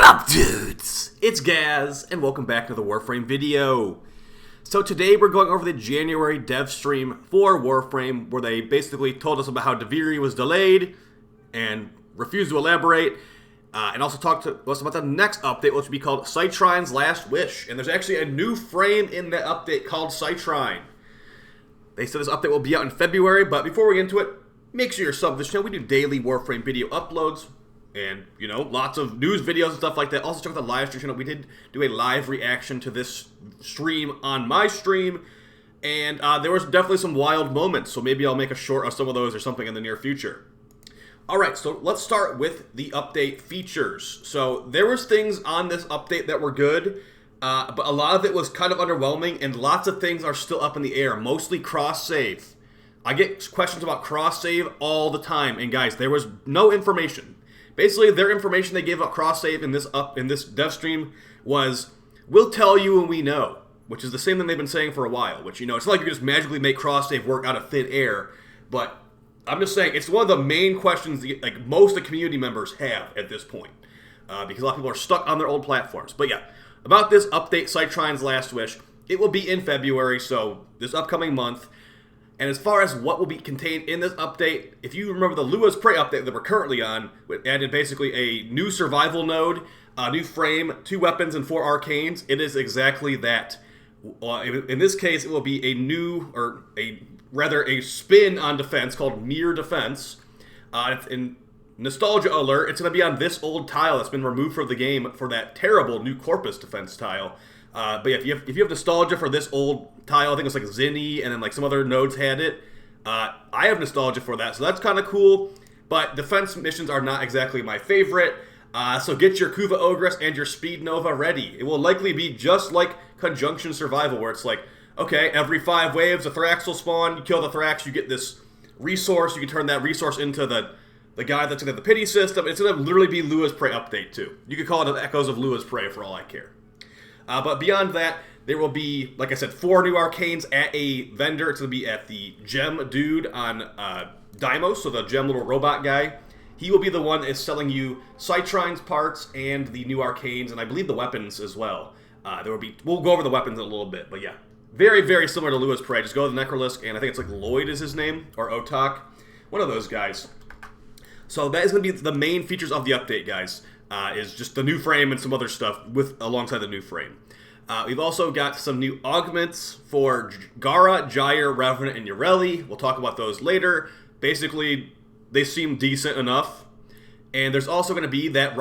up, dudes? It's Gaz, and welcome back to the Warframe video. So today we're going over the January dev stream for Warframe, where they basically told us about how Deviri was delayed and refused to elaborate, and also talked to us about the next update, which will be called Citrine's Last Wish. And there's actually a new frame in that update called Citrine. They said this update will be out in February, but before we get into it, make sure you're subbed to this channel. We do daily Warframe video uploads. And, you know, lots of news videos and stuff like that. Also check out the live stream channel. We did do a live reaction to this stream on my stream. And there was definitely some wild moments. So maybe I'll make a short of some of those or something in the near future. Alright, so let's start with the update features. So there was things on this update that were good. But a lot of it was kind of underwhelming. And lots of things are still up in the air. Mostly cross-save. I get questions about cross-save all the time. And guys, there was no information. Basically, their information they gave about cross-save in this dev stream was, we'll tell you when we know, which is the same thing they've been saying for a while, which, you know, it's not like you can just magically make cross-save work out of thin air, but I'm just saying, it's one of the main questions that, like, most of the community members have at this point, because a lot of people are stuck on their old platforms. But yeah, about this update, Citrine's Last Wish, it will be in February, so this upcoming month. And as far as what will be contained in this update, if you remember the Lua's Prey update that we're currently on, it added basically a new survival node, a new frame, 2 weapons, and 4 arcanes. It is exactly that. In this case, it will be a new, or a spin on defense called Mere Defense. In Nostalgia Alert, it's going to be on this old tile that's been removed from the game for that terrible new Corpus defense tile. But yeah, if you have nostalgia for this old tile, I think it's like Zinni, and then like some other nodes had it. I have nostalgia for that, so that's kind of cool. But defense missions are not exactly my favorite. So get your Kuva Ogress and your Speed Nova ready. It will likely be just like Conjunction Survival, where it's like, okay, every 5 waves a Thrax will spawn. You kill the Thrax, you get this resource. You can turn that resource into the guy that's going to have the pity system. It's going to literally be Lua's Prey update too. You could call it the Echoes of Lua's Prey for all I care. But beyond that, there will be, like I said, 4 new arcanes at a vendor. It's going to be at the Gem Dude on Deimos, so the Gem little robot guy. He will be the one that is selling you Citrine's parts and the new arcanes, and I believe the weapons as well. We'll go over the weapons in a little bit, but yeah. Very, very similar to Lua's Prey. Just go to the Necrolisk, and I think it's like Lloyd is his name, or Otak. One of those guys. So that is going to be the main features of the update, guys. Is just the new frame and some other stuff alongside the new frame. We've also got some new augments for Gara, Gyre, Revenant, and Ureli. We'll talk about those later. Basically, they seem decent enough. And there's also going to be that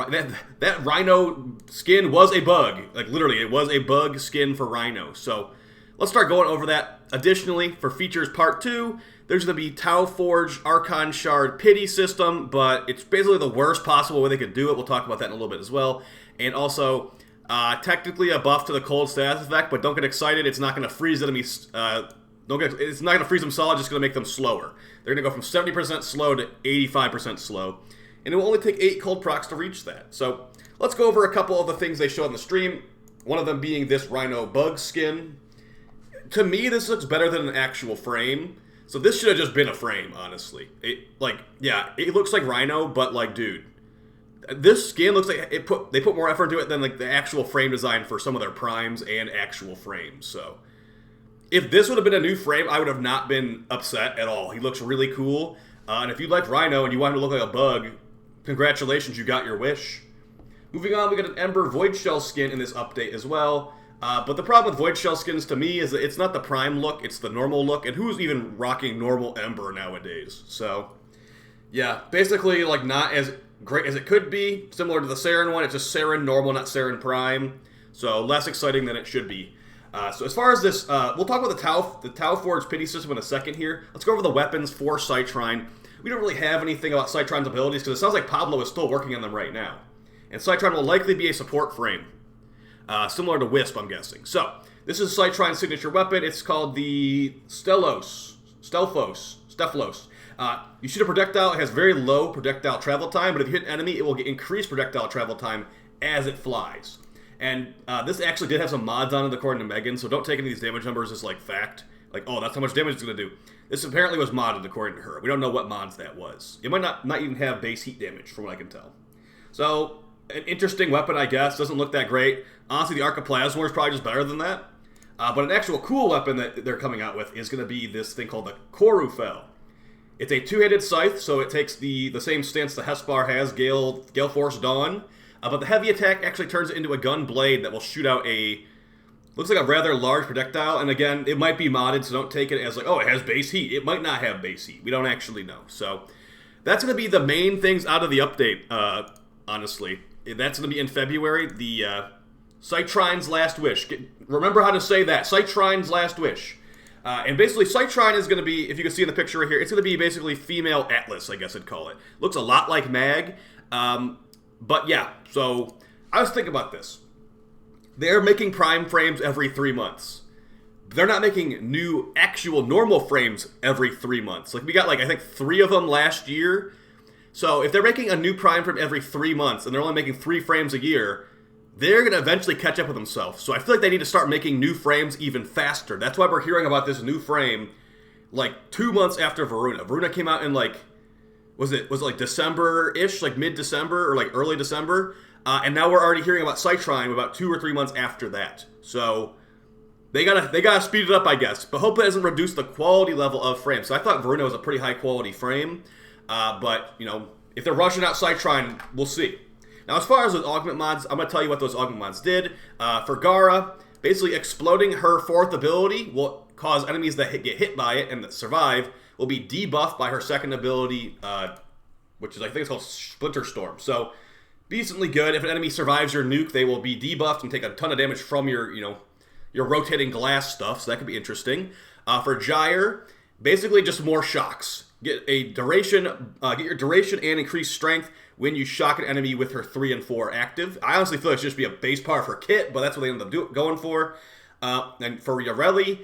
Rhino skin was a bug. Like, literally, it was a bug skin for Rhino. So, let's start going over that. Additionally, for features part 2, there's going to be Tau Forge Archon Shard Pity system, but it's basically the worst possible way they could do it. We'll talk about that in a little bit as well. And also, technically a buff to the cold status effect, but don't get excited. It's not going to freeze enemies. It's not going to freeze them solid. Just going to make them slower. They're going to go from 70% slow to 85% slow, and it will only take 8 cold procs to reach that. So let's go over a couple of the things they show on the stream. One of them being this Rhino bug skin. To me, this looks better than an actual frame. So this should have just been a frame, honestly. It looks like Rhino, but like, dude, this skin looks like they put more effort into it than like the actual frame design for some of their primes and actual frames. So if this would have been a new frame, I would have not been upset at all. He looks really cool. And if you like Rhino and you want him to look like a bug, congratulations, you got your wish. Moving on, we got an Ember Void Shell skin in this update as well. But the problem with Void Shell skins to me is that it's not the prime look, it's the normal look, and who's even rocking normal Ember nowadays? So, yeah, basically, like, not as great as it could be. Similar to the Saren one, it's just Saren normal, not Saren prime. So, less exciting than it should be. So as far as this, we'll talk about the Tau Forge Pity system in a second here. Let's go over the weapons for Citrine. We don't really have anything about Citrine's abilities, because it sounds like Pablo is still working on them right now. And Citrine will likely be a support frame. Similar to Wisp, I'm guessing. So, this is Citrine's signature weapon. It's called the Stelphos. You shoot a projectile. It has very low projectile travel time, but if you hit an enemy, it will get increased projectile travel time as it flies. And this actually did have some mods on it, according to Megan, so don't take any of these damage numbers as, like, fact. Like, oh, that's how much damage it's going to do. This apparently was modded, according to her. We don't know what mods that was. It might not even have base heat damage, from what I can tell. So, an interesting weapon, I guess. Doesn't look that great. Honestly, the Archoplasmor is probably just better than that. But an actual cool weapon that they're coming out with is going to be this thing called the Korufel. It's a two-handed scythe, so it takes the same stance the Hespar has, Gale Force Dawn. But the heavy attack actually turns it into a gun blade that will shoot out looks like a rather large projectile. And again, it might be modded, so don't take it as like, oh, it has base heat. It might not have base heat. We don't actually know. So that's going to be the main things out of the update, honestly. That's going to be in February. The Citrine's Last Wish. Remember how to say that. Citrine's Last Wish. And basically, Citrine is going to be, if you can see in the picture right here, it's going to be basically female Atlas, I guess I'd call it. Looks a lot like Mag. But yeah, so I was thinking about this. They're making prime frames every 3 months. They're not making new actual normal frames every 3 months. Like we got I think 3 of them last year. So if they're making a new prime frame every 3 months and they're only making 3 frames a year, they're going to eventually catch up with themselves. So I feel like they need to start making new frames even faster. That's why we're hearing about this new frame 2 months after Varuna. Varuna came out in was it December-ish, mid-December or early December? And now we're already hearing about Citrine about 2 or 3 months after that. So they gotta speed it up, I guess. But hope it doesn't reduce the quality level of frames. So I thought Varuna was a pretty high quality frame. But, if they're rushing out Citrine, we'll see. Now, as far as those augment mods, I'm going to tell you what those augment mods did. For Gara, basically exploding her 4th ability will cause enemies that get hit by it and that survive will be debuffed by her 2nd ability, which is, I think it's called Splinter Storm. So, decently good. If an enemy survives your nuke, they will be debuffed and take a ton of damage from your rotating glass stuff, so that could be interesting. For Gyre, basically just more shocks. Get your duration and increased strength when you shock an enemy with her 3 and 4 active. I honestly feel like it should just be a base power for kit, but that's what they end up going for. And for Yareli,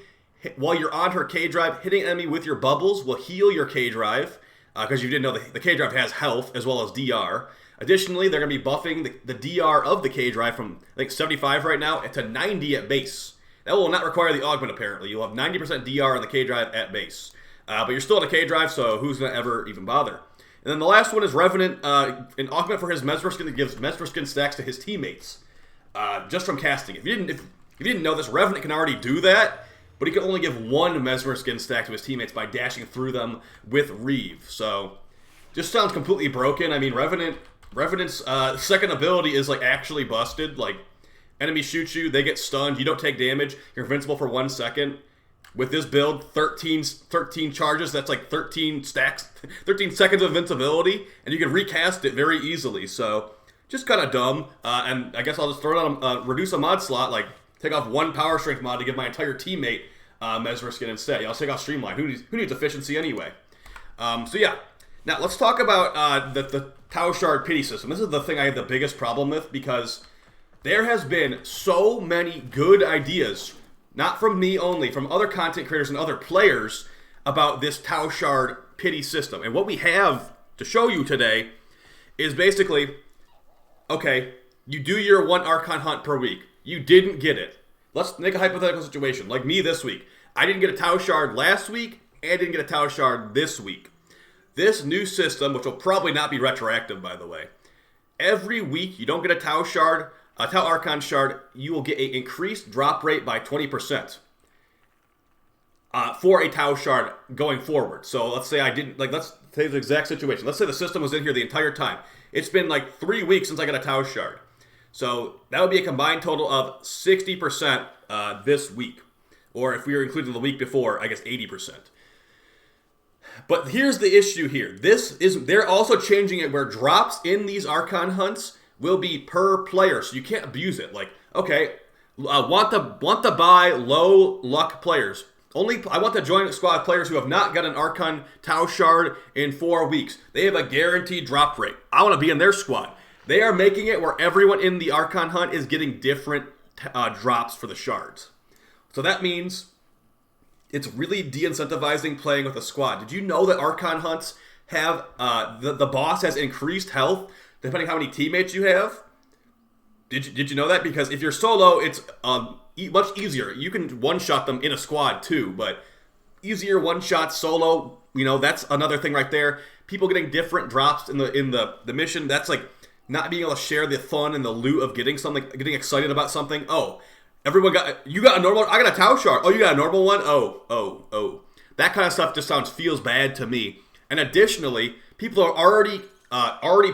while you're on her K-Drive, hitting an enemy with your bubbles will heal your K-Drive, because you didn't know the K-Drive has health as well as DR. Additionally, they're going to be buffing the DR of the K-Drive from, 75 right now to 90 at base. That will not require the augment, apparently. You'll have 90% DR on the K-Drive at base. But you're still on a K-Drive, so who's going to ever even bother? And then the last one is Revenant, an augment for his Mesmer Skin that gives Mesmer Skin stacks to his teammates, just from casting. If you didn't know this, Revenant can already do that, but he can only give 1 Mesmer Skin stack to his teammates by dashing through them with Reeve. So, just sounds completely broken. I mean, Revenant's 2nd ability is actually busted. Enemy shoots you, they get stunned, you don't take damage, you're invincible for 1 second. With this build, 13 charges, that's 13 stacks, 13 seconds of invincibility, and you can recast it very easily. So, just kind of dumb. And I guess I'll just throw it on reduce a mod slot, take off 1 power strength mod to give my entire teammate Mesmer Skin instead. I'll take off Streamline. Who needs efficiency anyway? So yeah. Now let's talk about the Tau Shard pity system. This is the thing I have the biggest problem with, because there has been so many good ideas, not from me only, from other content creators and other players, about this Tau Shard pity system. And what we have to show you today is basically, okay, you do your 1 Archon hunt per week. You didn't get it. Let's make a hypothetical situation, like me this week. I didn't get a Tau Shard last week, and didn't get a Tau Shard this week. This new system, which will probably not be retroactive, by the way, every week you don't get a Tau Shard, a Tau Archon Shard, you will get an increased drop rate by 20% for a Tau Shard going forward. So let's say I didn't, let's say the exact situation. Let's say the system was in here the entire time. It's been 3 weeks since I got a Tau Shard. So that would be a combined total of 60% this week. Or if we were including the week before, I guess 80%. But here's the issue here. They're also changing it where drops in these Archon hunts will be per player, so you can't abuse it. Okay, want to buy low luck players. I want to join a squad of players who have not got an Archon Tau Shard in 4 weeks. They have a guaranteed drop rate. I want to be in their squad. They are making it where everyone in the Archon hunt is getting different drops for the shards. So that means it's really de-incentivizing playing with a squad. Did you know that Archon hunts have, the boss has increased health depending how many teammates you have? Did you know that? Because if you're solo, it's much easier. You can one-shot them in a squad too, but easier one-shot solo, that's another thing right there. People getting different drops in the mission, that's not being able to share the fun and the loot of getting something, getting excited about something. Oh, everyone you got a normal, I got a Tau Shard. Oh, you got a normal one? Oh. That kind of stuff just feels bad to me. And additionally, people are already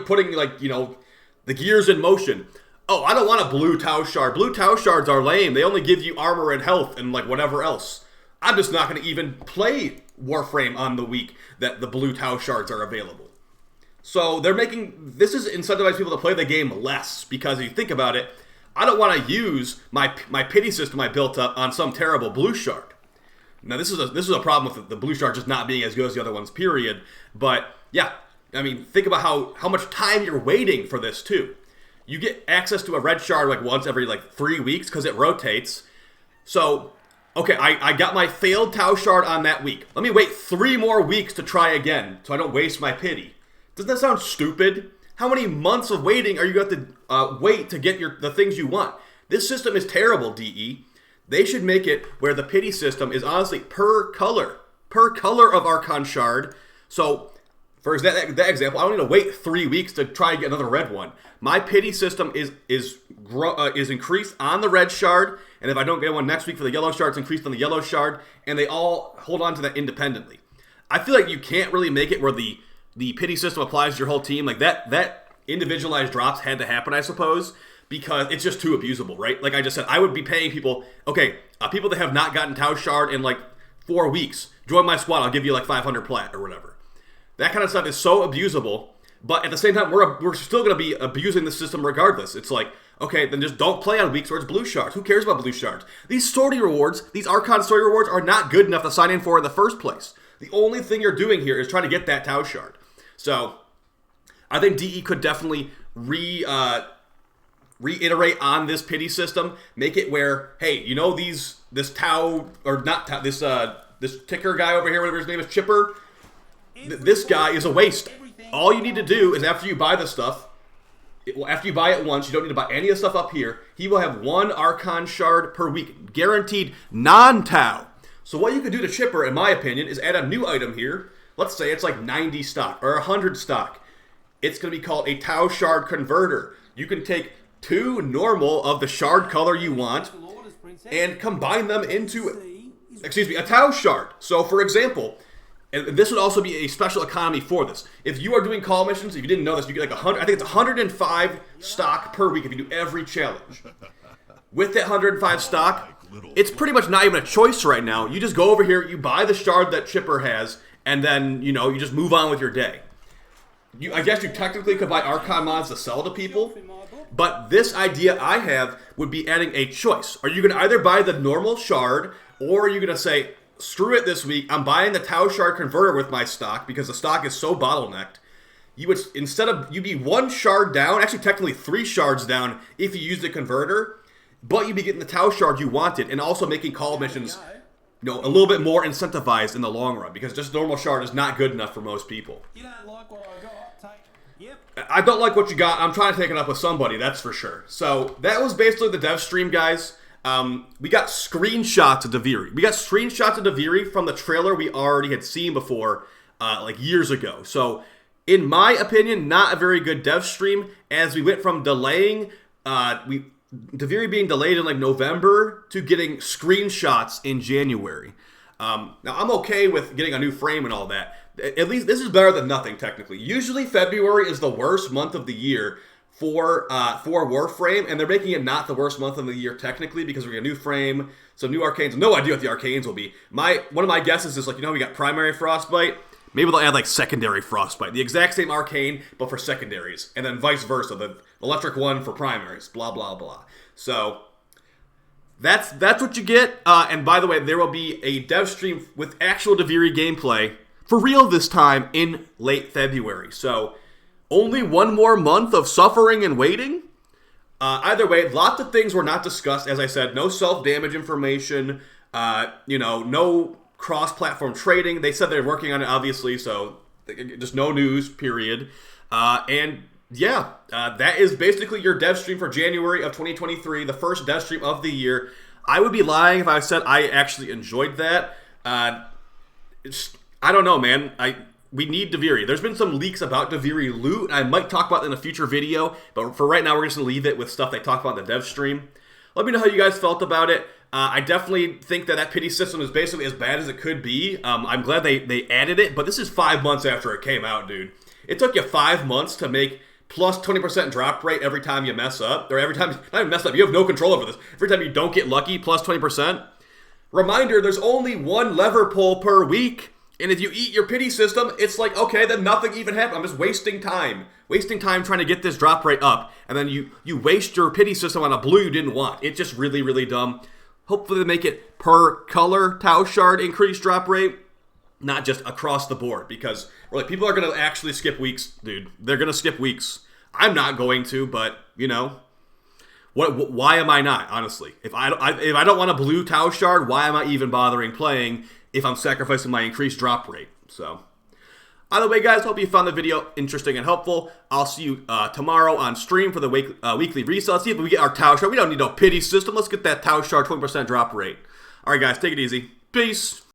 putting, like, you know, the gears in motion. Oh, I don't want a blue Tau Shard. Blue Tau Shards are lame. They only give you armor and health and, like, whatever else. I'm just not going to even play Warframe on the week that the blue Tau Shards are available. So this is incentivizing people to play the game less, because if you think about it, I don't want to use my pity system I built up on some terrible blue shard. Now this is a problem with the blue shard just not being as good as the other ones, period. But yeah, I mean, think about how much time you're waiting for this too. You get access to a red shard like once every like 3 weeks because it rotates. So okay, I got my failed Tau Shard on that week. Let me wait 3 more weeks to try again so I don't waste my pity. Doesn't that sound stupid? How many months of waiting are you going to wait to get the things you want? This system is terrible, DE. They should make it where the pity system is honestly per color of Archon Shard. So, for that example, I don't need to wait 3 weeks to try and get another red one. My pity system is increased on the red shard, and if I don't get one next week for the yellow shard, it's increased on the yellow shard, and they all hold on to that independently. I feel like you can't really make it where the pity system applies to your whole team. Like that individualized drops had to happen, I suppose, because it's just too abusable, right? Like I just said, I would be paying people, people that have not gotten Tau Shard in like 4 weeks, join my squad, I'll give you like 500 plat or whatever. That kind of stuff is so abusable, but at the same time, we're still going to be abusing the system regardless. It's like, okay, then just don't play on weeks where it's blue shards. Who cares about blue shards? These story rewards, these Archon story rewards are not good enough to sign in for in the first place. The only thing you're doing here is trying to get that Tau Shard. So, I think DE could definitely reiterate on this pity system, make it where, hey, you know this Tau, or not Tau, this ticker guy over here, whatever his name is, Chipper, this guy is a waste. All you need to do is after you buy the stuff, after you buy it once, you don't need to buy any of the stuff up here, he will have 1 Archon Shard per week, guaranteed non-Tau. So what you could do to Chipper, in my opinion, is add a new item here. Let's say it's like 90 stock or 100 stock. It's going to be called a Tau Shard Converter. You can take 2 normal of the shard color you want and combine them into, a Tau Shard. So for example, and this would also be a special economy for this. If you are doing call missions, if you didn't know this, you get like 100, I think it's 105 stock per week if you do every challenge. With that 105 stock, it's pretty much not even a choice right now. You just go over here, you buy the shard that Chipper has, and then, you know, you just move on with your day. I guess you technically could buy Archon mods to sell to people, but this idea I have would be adding a choice. Are you going to either buy the normal shard, or are you going to say, screw it this week, I'm buying the Tau Shard Converter with my stock because the stock is so bottlenecked. You would, you'd be 1 shard down, actually technically 3 shards down if you use the converter, but you'd be getting the Tau Shard you wanted and also making call missions, you know, a little bit more incentivized in the long run, because just normal shard is not good enough for most people. You don't like what I got? Yep. I don't like what you got. I'm trying to take it up with somebody, that's for sure. So that was basically the Devstream, guys. We got screenshots of Deviri. We got screenshots of Deviri from the trailer we already had seen before, like years ago. So, in my opinion, not a very good Devstream, as we went from delaying, Deviri being delayed in like November to getting screenshots in January. Now, I'm okay with getting a new frame and all that. At least this is better than nothing, technically. Usually, February is the worst month of the year for Warframe, and they're making it not the worst month of the year technically because we got a new frame, some new arcanes. No idea what the arcanes will be. One of my guesses is, like, you know, we got primary frostbite. Maybe they'll add like secondary frostbite, the exact same arcane but for secondaries, and then vice versa, the electric one for primaries. Blah blah blah. So that's what you get. And by the way, there will be a dev stream with actual Deviri gameplay for real this time in late February. So only 1 more month of suffering and waiting? Either way, lots of things were not discussed. As I said, no self-damage information, no cross-platform trading. They said they're working on it, obviously, so just no news, period. That is basically your dev stream for January of 2023, the first dev stream of the year. I would be lying if I said I actually enjoyed that. I don't know, man. we need Deviri. There's been some leaks about Deviri loot, and I might talk about it in a future video, but for right now, we're just going to leave it with stuff they talk about in the Devstream. Let me know how you guys felt about it. I definitely think that pity system is basically as bad as it could be. I'm glad they added it, but this is 5 months after it came out, dude. It took you 5 months to make plus 20% drop rate every time you mess up, or every time, not even mess up, you have no control over this. Every time you don't get lucky, plus 20%. Reminder, there's only one lever pull per week, and if you eat your pity system, it's like, okay, then nothing even happened. I'm just wasting time. Wasting time trying to get this drop rate up, and then you waste your pity system on a blue you didn't want. It's just really, really dumb. Hopefully they make it per color Tau Shard increased drop rate, not just across the board, because like, people are going to actually skip weeks, dude. They're going to skip weeks. I'm not going to, but, you know, why am I not, honestly? If I don't want a blue Tau Shard, why am I even bothering playing if I'm sacrificing my increased drop rate? So, either way, guys, hope you found the video interesting and helpful. I'll see you tomorrow on stream for the weekly resale. Let's see if we get our Tau Shard. We don't need no pity system. Let's get that Tau Shard 20% drop rate. All right, guys, take it easy. Peace.